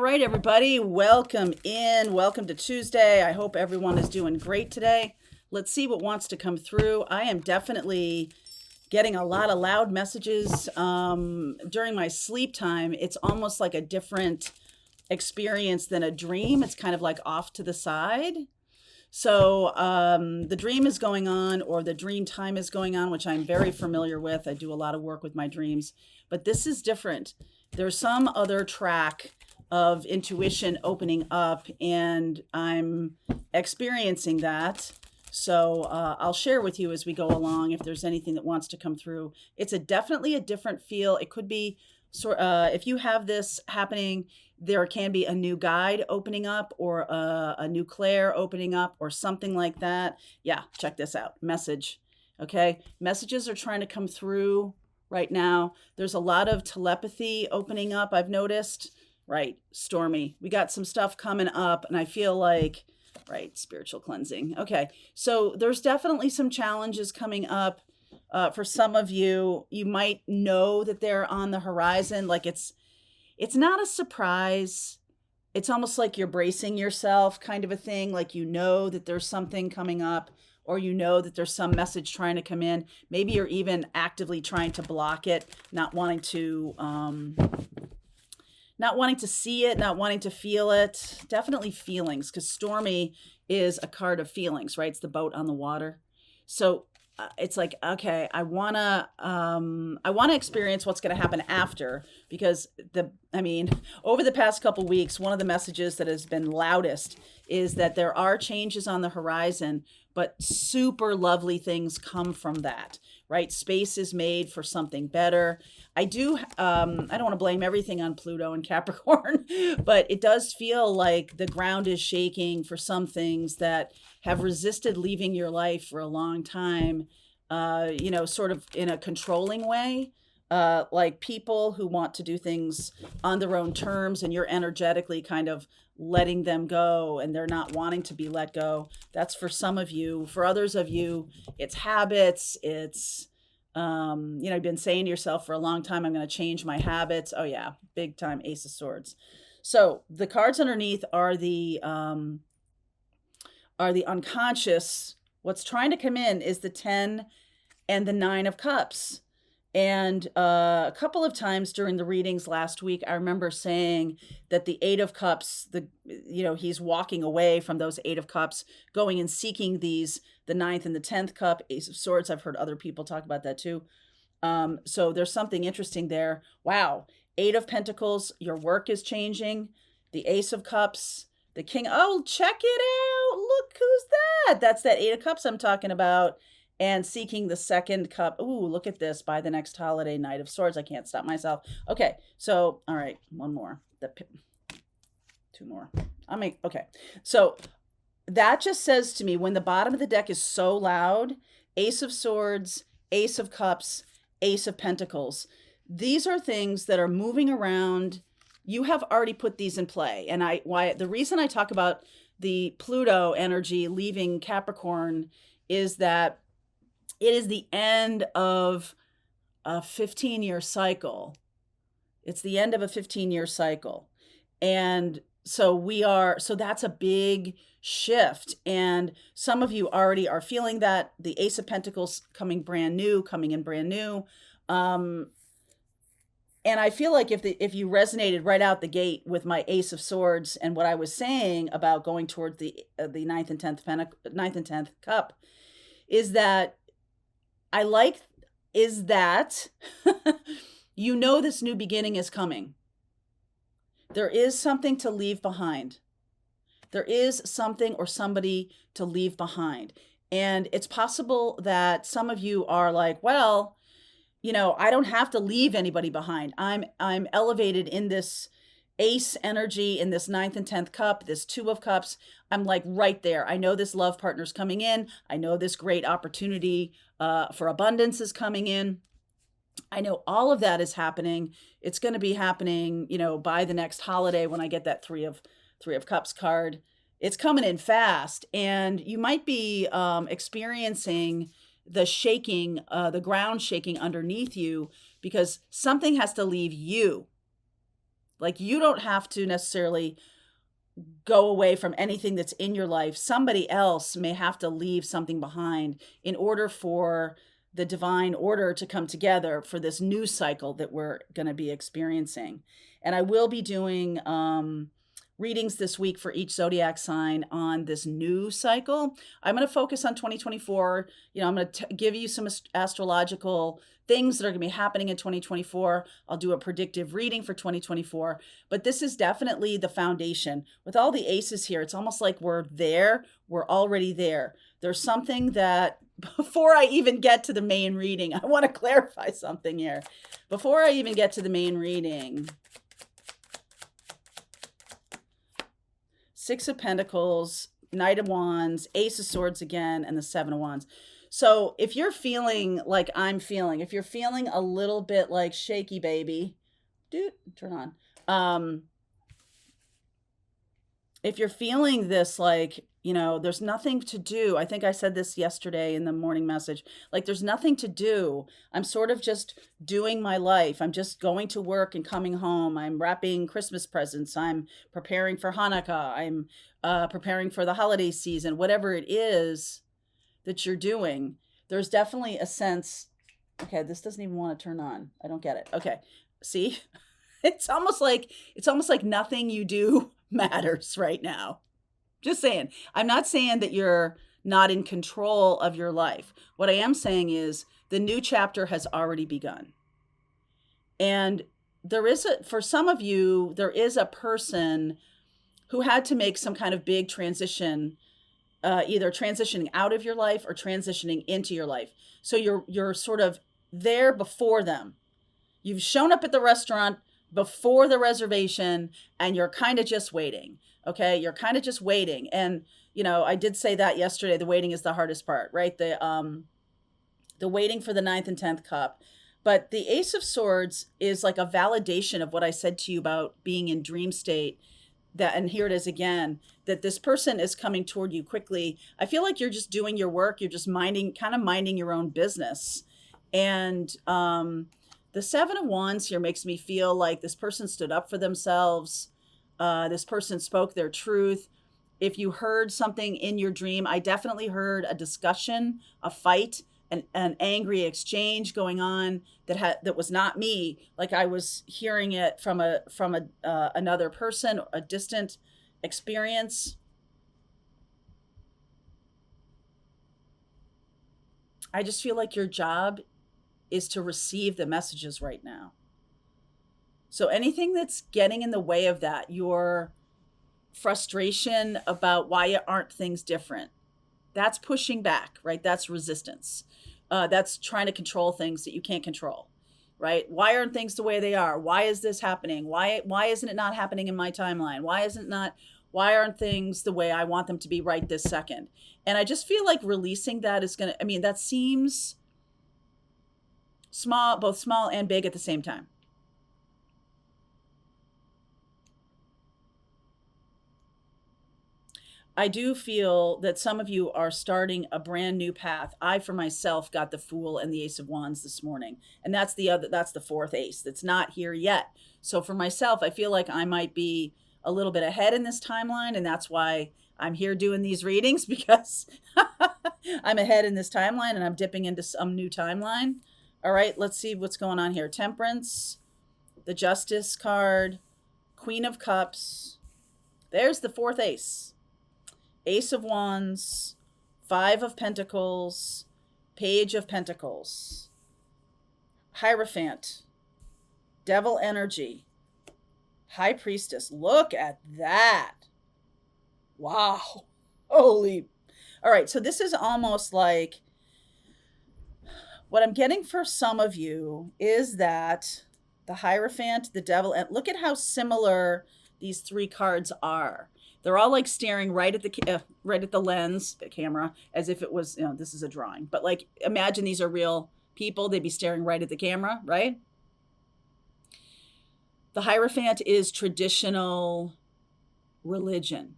right, everybody, welcome in. Welcome to Tuesday. I hope everyone is doing great today. Let's see what wants to come through. I am definitely getting a lot of loud messages during my sleep time. It's almost like a different experience than a dream. It's kind of like off to the side. So the dream is going on, or the dream time is going on, which I'm very familiar with. I do a lot of work with my dreams, but this is different. There's some other track of intuition opening up, and I'm experiencing that. So I'll share with you as we go along if there's anything that wants to come through. It's definitely a different feel. It could be if you have this happening, there can be a new guide opening up, or a new clair opening up, or something like that. Yeah, check this out. Message. Okay, messages are trying to come through right now. There's a lot of telepathy opening up, I've noticed. Right, Stormy. We got some stuff coming up, and I feel like, right, spiritual cleansing. Okay, so there's definitely some challenges coming up. For some of you, you might know that they're on the horizon. Like it's not a surprise. It's almost like you're bracing yourself, kind of a thing. Like you know that there's something coming up, or you know that there's some message trying to come in. Maybe you're even actively trying to block it, not wanting to see it, not wanting to feel it. Definitely feelings, because Stormy is a card of feelings, right? It's the boat on the water. So it's like, okay, I wanna experience what's gonna happen after, because over the past couple weeks, one of the messages that has been loudest is that there are changes on the horizon, but super lovely things come from that, right? Space is made for something better. I don't want to blame everything on Pluto and Capricorn, but it does feel like the ground is shaking for some things that have resisted leaving your life for a long time, sort of in a controlling way. Like people who want to do things on their own terms, and you're energetically kind of letting them go, and they're not wanting to be let go. That's for some of you. For others of you, it's habits. It's, you've been saying to yourself for a long time, I'm going to change my habits. Oh yeah, big time Ace of Swords. So the cards underneath are the unconscious. What's trying to come in is the 10 and the 9 of Cups. And a couple of times during the readings last week, I remember saying that the 8 of Cups, he's walking away from those 8 of Cups, going and seeking the 9th and the 10th cup, Ace of Swords. I've heard other people talk about that too. So there's something interesting there. Wow. 8 of Pentacles, your work is changing. The Ace of Cups, the King. Oh, check it out. Look, who's that? That's that 8 of Cups I'm talking about. And seeking the 2nd cup. Ooh, look at this. By the next holiday, Knight of Swords. I can't stop myself. Okay, so, all right, one more. 2 more. Okay. So that just says to me, when the bottom of the deck is so loud, Ace of Swords, Ace of Cups, Ace of Pentacles. These are things that are moving around. You have already put these in play. And the reason I talk about the Pluto energy leaving Capricorn is that it is the end of a 15-year cycle. It's the end of a 15-year cycle. And so that's a big shift. And some of you already are feeling that. The Ace of Pentacles coming in brand new. And I feel like if you resonated right out the gate with my Ace of Swords and what I was saying about going towards the 9th and 10th cup, is that this new beginning is coming. There is something to leave behind. There is something or somebody to leave behind. And it's possible that some of you are like, well, I don't have to leave anybody behind. I'm elevated in this Ace energy, in this 9th and 10th cup, this 2 of Cups. I'm like right there. I know this love partner's coming in. I know this great opportunity for abundance is coming in. I know all of that is happening. It's going to be happening, by the next holiday when I get that 3 of Cups card. It's coming in fast, and you might be experiencing the shaking, the ground shaking underneath you, because something has to leave you. Like, you don't have to necessarily go away from anything that's in your life. Somebody else may have to leave something behind in order for the divine order to come together for this new cycle that we're going to be experiencing. And I will be doing readings this week for each zodiac sign on this new cycle. I'm going to focus on 2024. I'm going to give you some astrological things that are going to be happening in 2024. I'll do a predictive reading for 2024, but this is definitely the foundation. With all the aces here, it's almost like we're there. We're already there. There's something that, before I even get to the main reading, I want to clarify something here. Before I even get to the main reading, Six of Pentacles, Knight of Wands, Ace of Swords again, and the Seven of Wands. So if you're feeling like I'm feeling, if you're feeling a little bit like shaky baby, turn on. If you're feeling this, like, there's nothing to do. I think I said this yesterday in the morning message. Like, there's nothing to do. I'm sort of just doing my life. I'm just going to work and coming home. I'm wrapping Christmas presents. I'm preparing for Hanukkah. I'm preparing for the holiday season. Whatever it is that you're doing, there's definitely a sense. Okay, this doesn't even want to turn on. I don't get it. Okay, see, it's almost like nothing you do matters right now. Just saying. I'm not saying that you're not in control of your life. What I am saying is the new chapter has already begun. And for some of you, there is a person who had to make some kind of big transition, either transitioning out of your life or transitioning into your life. So you're sort of there before them. You've shown up at the restaurant before the reservation and you're kind of just waiting. Okay. You're kind of just waiting. And, I did say that yesterday, the waiting is the hardest part, right? The waiting for the 9th and 10th cup. But the Ace of Swords is like a validation of what I said to you about being in dream state, and here it is again, that this person is coming toward you quickly. I feel like you're just doing your work. You're just minding your own business. And, the Seven of Wands here makes me feel like this person stood up for themselves. This person spoke their truth. If you heard something in your dream, I definitely heard a discussion, a fight, an angry exchange going on that was not me. Like, I was hearing it from another person, a distant experience. I just feel like your job is to receive the messages right now. So anything that's getting in the way of that, your frustration about why aren't things different, that's pushing back, right? That's resistance. That's trying to control things that you can't control, right? Why aren't things the way they are? Why is this happening? Why isn't it not happening in my timeline? Why aren't things the way I want them to be right this second? And I just feel like releasing that is that seems small, both small and big at the same time. I do feel that some of you are starting a brand new path. I, for myself, got the Fool and the Ace of Wands this morning. And that's the fourth ace that's not here yet. So for myself, I feel like I might be a little bit ahead in this timeline. And that's why I'm here doing these readings, because I'm ahead in this timeline and I'm dipping into some new timeline. All right, let's see what's going on here. Temperance, the Justice card, Queen of Cups. There's the fourth ace. Ace of Wands, Five of Pentacles, Page of Pentacles, Hierophant, Devil Energy, High Priestess. Look at that. Wow. Holy. All right, so this is almost like, what I'm getting for some of you is that the Hierophant, the Devil, and look at how similar these three cards are. They're all like staring right at the lens, the camera, as if it was, this is a drawing. But like, imagine these are real people. They'd be staring right at the camera, right? The Hierophant is traditional religion,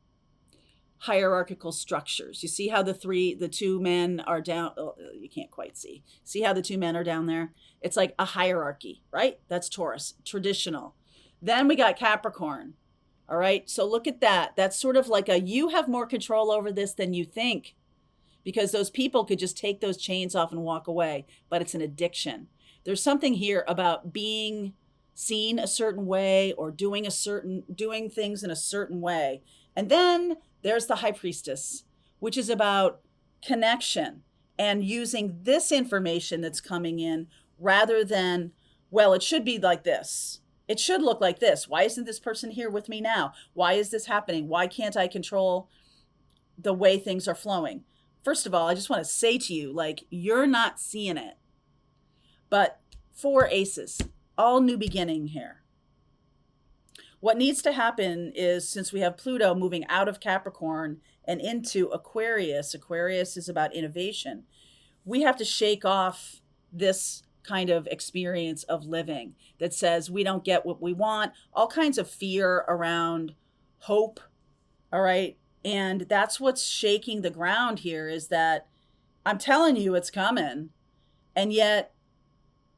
hierarchical structures. You see how the two men are down. Oh, you can't quite see. See how the two men are down there? It's like a hierarchy, right? That's Taurus, traditional. Then we got Capricorn. All right. So look at that. That's sort of like a you have more control over this than you think, because those people could just take those chains off and walk away, but it's an addiction. There's something here about being seen a certain way or doing things in a certain way. And then there's the high priestess, which is about connection and using this information that's coming in rather than, well, it should be like this. It should look like this. Why isn't this person here with me now? Why is this happening? Why can't I control the way things are flowing? First of all, I just want to say to you, like, you're not seeing it. But 4 aces, all new beginning here. What needs to happen is, since we have Pluto moving out of Capricorn and into Aquarius, Aquarius is about innovation, we have to shake off this kind of experience of living that says we don't get what we want, all kinds of fear around hope. All right. And that's what's shaking the ground here, is that I'm telling you it's coming. And yet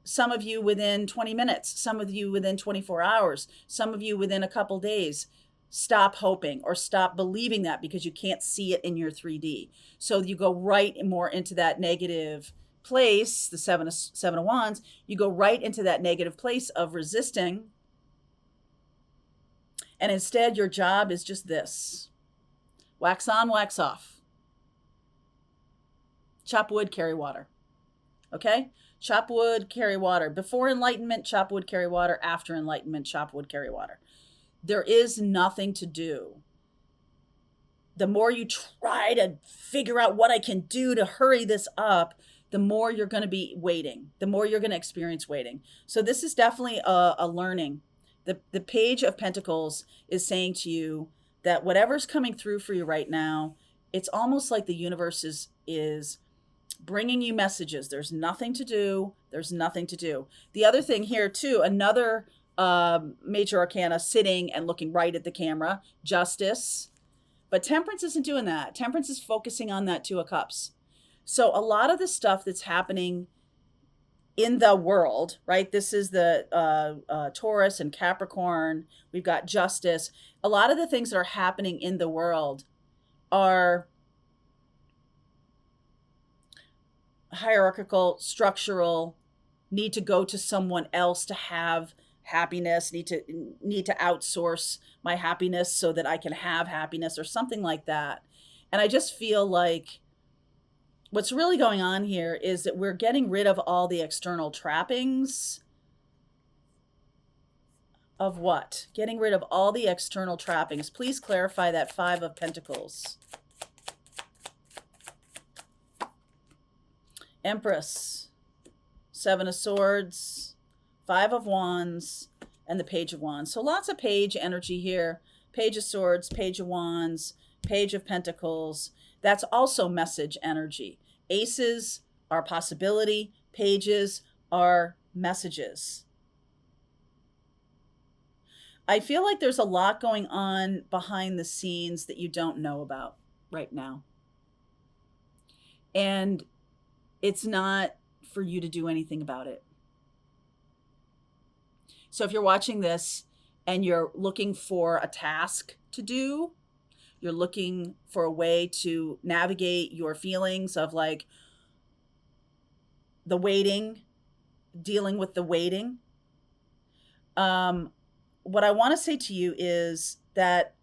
some of you within 20 minutes, some of you within 24 hours, some of you within a couple days, stop hoping or stop believing that because you can't see it in your 3D. So you go right more into that negative place, the seven of wands, you go right into that negative place of resisting. And instead your job is just this: wax on, wax off. Chop wood, carry water. Okay? Chop wood, carry water. Before enlightenment, chop wood, carry water. After enlightenment, chop wood, carry water. There is nothing to do. The more you try to figure out what I can do to hurry this up, the more you're going to be waiting, the more you're going to experience waiting. So this is definitely a learning. The Page of Pentacles is saying to you that whatever's coming through for you right now, it's almost like the universe is bringing you messages. There's nothing to do. There's nothing to do. The other thing here too, another major arcana sitting and looking right at the camera, Justice. But Temperance isn't doing that. Temperance is focusing on that 2 of Cups. So a lot of the stuff that's happening in the world, right? This is the Taurus and Capricorn. We've got Justice. A lot of the things that are happening in the world are hierarchical, structural, need to go to someone else to have happiness, need to outsource my happiness so that I can have happiness or something like that. And I just feel like what's really going on here is that we're getting rid of all the external trappings of what? Getting rid of all the external trappings. Please clarify that 5 of Pentacles. Empress, 7 of Swords, 5 of Wands, and the Page of Wands. So lots of page energy here. Page of Swords, Page of Wands, Page of Pentacles. That's also message energy. Aces are possibility. Pages are messages. I feel like there's a lot going on behind the scenes that you don't know about right now. And it's not for you to do anything about it. So if you're watching this and you're looking for a task to do, you're looking for a way to navigate your feelings of like the waiting, dealing with the waiting. What I want to say to you is that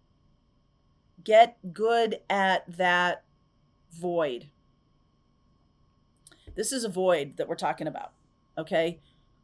get good at that void. This is a void that we're talking about, okay?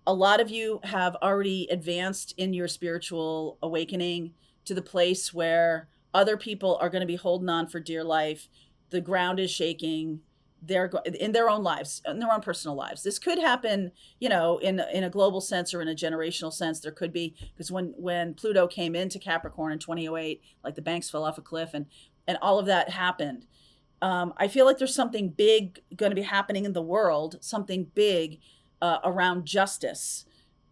A lot of you have already advanced in your spiritual awakening to the place where other people are going to be holding on for dear life. The ground is shaking. They're in their own lives, in their own personal lives. This could happen, you know, in a global sense or in a generational sense. There could be, because when Pluto came into Capricorn in 2008, like the banks fell off a cliff and all of that happened. I feel like there's something big going to be happening in the world, something big around justice,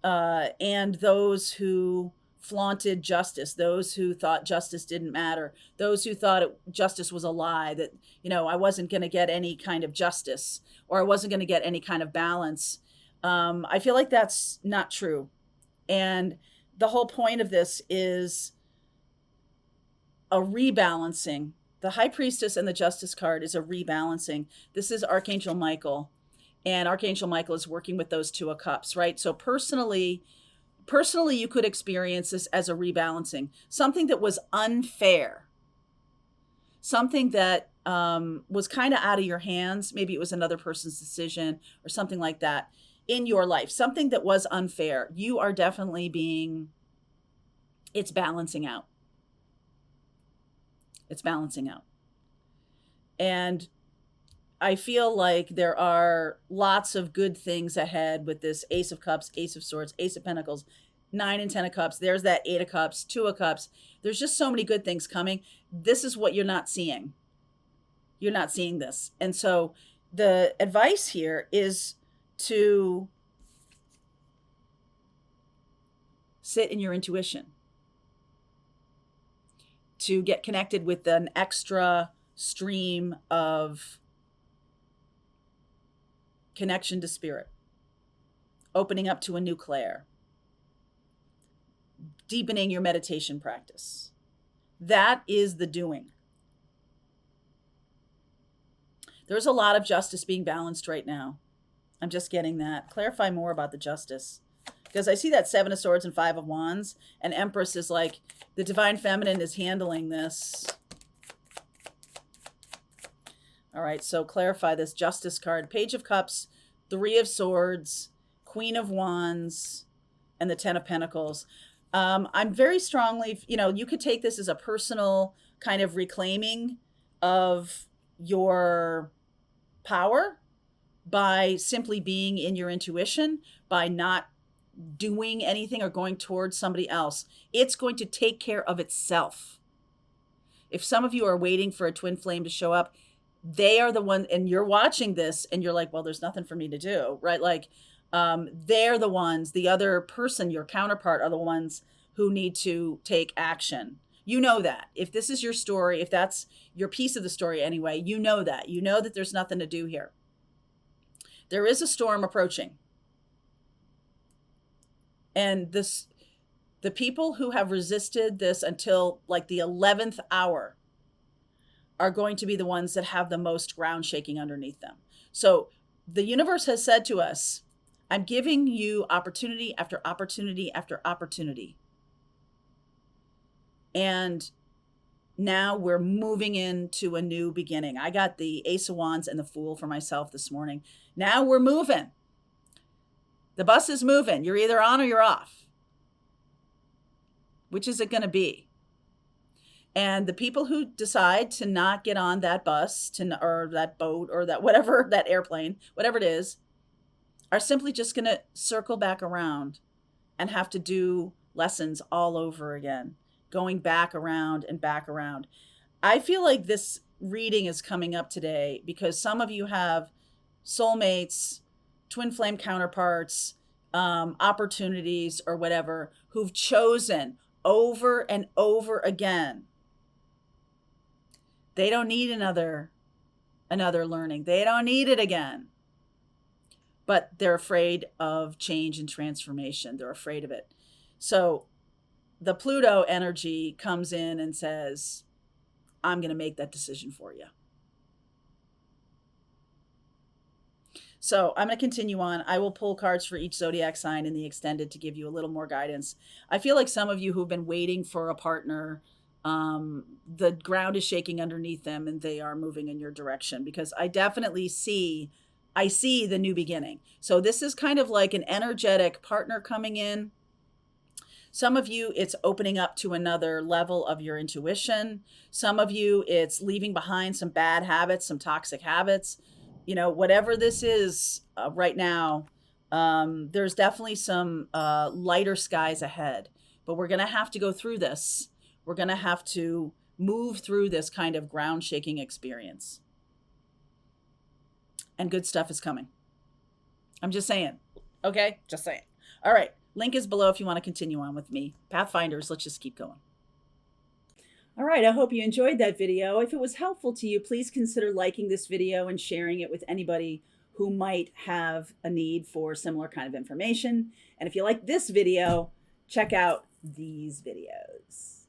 and those who flaunted justice, those who thought justice didn't matter, those who thought justice was a lie, that, you know, I wasn't going to get any kind of justice or I wasn't going to get any kind of balance. I feel like that's not true. And the whole point of this is a rebalancing. The High Priestess and the Justice card is a rebalancing. This is Archangel Michael, and Archangel Michael is working with those Two of Cups, right? So personally, you could experience this as a rebalancing, something that was unfair, something that was kind of out of your hands. Maybe it was another person's decision or something like that in your life, something that was unfair. You are definitely it's balancing out. It's balancing out. And I feel like there are lots of good things ahead with this Ace of Cups, Ace of Swords, Ace of Pentacles, 9 and 10 of Cups. There's that 8 of Cups, 2 of Cups. There's just so many good things coming. This is what you're not seeing. You're not seeing this. And so the advice here is to sit in your intuition, to get connected with an extra stream of connection to spirit, opening up to a new clair, deepening your meditation practice. That is the doing. There's a lot of justice being balanced right now. I'm just getting that. Clarify more about the justice. Because I see that 7 of Swords and 5 of Wands, and Empress is like, the Divine Feminine is handling this. All right, so clarify this Justice card. Page of Cups, 3 of Swords, Queen of Wands, and the 10 of Pentacles. I'm very strongly, you could take this as a personal kind of reclaiming of your power by simply being in your intuition, by not doing anything or going towards somebody else. It's going to take care of itself. If some of you are waiting for a twin flame to show up, they are the one, and you're watching this and you're like, well, there's nothing for me to do, right? Like, they're the ones, the other person, your counterpart, are the ones who need to take action. You know that. If this is your story, if that's your piece of the story anyway, you know that. You know that there's nothing to do here. There is a storm approaching. And the people who have resisted this until like the 11th hour are going to be the ones that have the most ground shaking underneath them. So the universe has said to us, I'm giving you opportunity after opportunity after opportunity. And now we're moving into a new beginning. I got the Ace of Wands and the Fool for myself this morning. Now we're moving. The bus is moving. You're either on or you're off. Which is it going to be? And the people who decide to not get on that bus or that boat or that whatever, that airplane, whatever it is, are simply just going to circle back around and have to do lessons all over again, going back around and back around. I feel like this reading is coming up today because some of you have soulmates, twin flame counterparts, opportunities or whatever, who've chosen over and over again. They don't need another learning. They don't need it again. But they're afraid of change and transformation. They're afraid of it. So the Pluto energy comes in and says, I'm going to make that decision for you. So I'm going to continue on. I will pull cards for each zodiac sign in the extended to give you a little more guidance. I feel like some of you who've been waiting for a partner, the ground is shaking underneath them and they are moving in your direction, because I definitely see the new beginning. So this is kind of like an energetic partner coming in. Some of you, it's opening up to another level of your intuition. Some of you, it's leaving behind some bad habits, some toxic habits. Whatever this is right now, there's definitely some lighter skies ahead. But we're going to have to go through this. We're going to have to move through this kind of ground shaking experience. And good stuff is coming. I'm just saying. Okay? Just saying. All right. Link is below if you want to continue on with me. Pathfinders, let's just keep going. All right, I hope you enjoyed that video. If it was helpful to you, please consider liking this video and sharing it with anybody who might have a need for similar kind of information. And if you like this video, check out these videos.